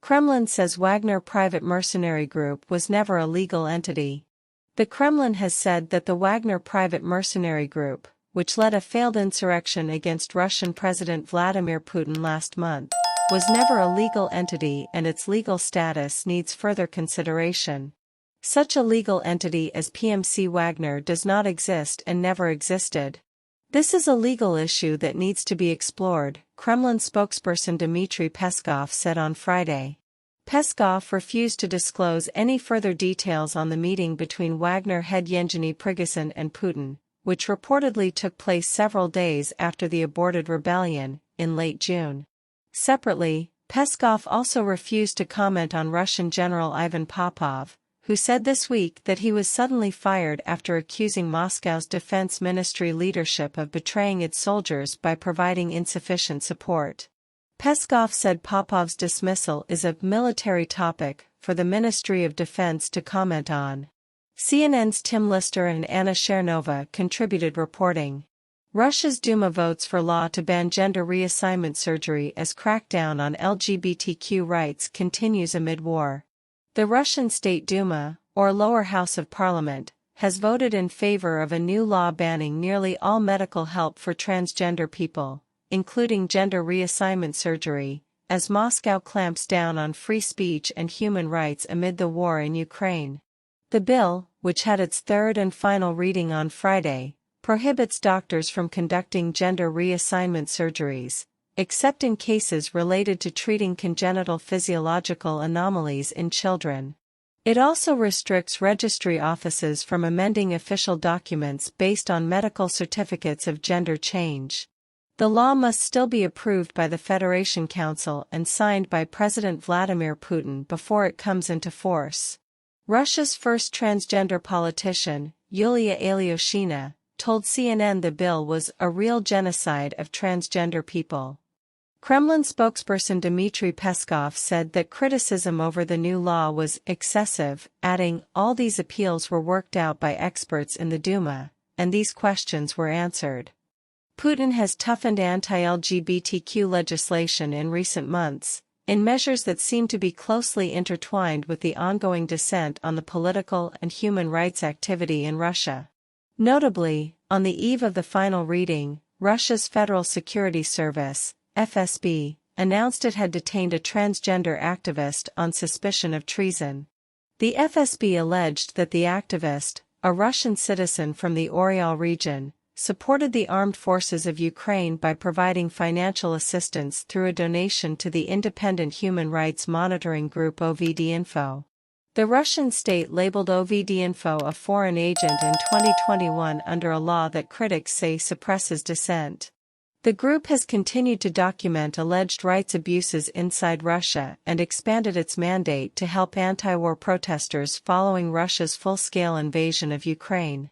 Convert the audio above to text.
Kremlin says Wagner private mercenary group was never a legal entity. The Kremlin has said that the Wagner private mercenary group, which led a failed insurrection against Russian President Vladimir Putin last month, was never a legal entity and its legal status needs further consideration. Such a legal entity as PMC Wagner does not exist and never existed. This is a legal issue that needs to be explored, Kremlin spokesperson Dmitry Peskov said on Friday. Peskov refused to disclose any further details on the meeting between Wagner head Yevgeny Prigozhin and Putin, which reportedly took place several days after the aborted rebellion, in late June. Separately, Peskov also refused to comment on Russian General Ivan Popov, who said this week that he was suddenly fired after accusing Moscow's defense ministry leadership of betraying its soldiers by providing insufficient support. Peskov said Popov's dismissal is a military topic for the Ministry of Defense to comment on. CNN's Tim Lister and Anna Chernova contributed reporting. Russia's Duma votes for law to ban gender reassignment surgery as crackdown on LGBTQ rights continues amid war. The Russian State Duma, or lower house of parliament, has voted in favor of a new law banning nearly all medical help for transgender people, including gender reassignment surgery, as Moscow clamps down on free speech and human rights amid the war in Ukraine. The bill, which had its third and final reading on Friday, prohibits doctors from conducting gender reassignment surgeries, except in cases related to treating congenital physiological anomalies in children. It also restricts registry offices from amending official documents based on medical certificates of gender change. The law must still be approved by the Federation Council and signed by President Vladimir Putin before it comes into force. Russia's first transgender politician, Yulia Alyoshina, told CNN the bill was a real genocide of transgender people. Kremlin spokesperson Dmitry Peskov said that criticism over the new law was excessive, adding, "All these appeals were worked out by experts in the Duma, and these questions were answered." Putin has toughened anti-LGBTQ legislation in recent months, in measures that seem to be closely intertwined with the ongoing descent on the political and human rights activity in Russia. Notably, on the eve of the final reading, Russia's Federal Security Service, FSB, announced it had detained a transgender activist on suspicion of treason. The FSB alleged that the activist, a Russian citizen from the Oryol region, supported the armed forces of Ukraine by providing financial assistance through a donation to the independent human rights monitoring group OVD-Info. The Russian state labeled OVD-Info a foreign agent in 2021 under a law that critics say suppresses dissent. The group has continued to document alleged rights abuses inside Russia and expanded its mandate to help anti-war protesters following Russia's full-scale invasion of Ukraine.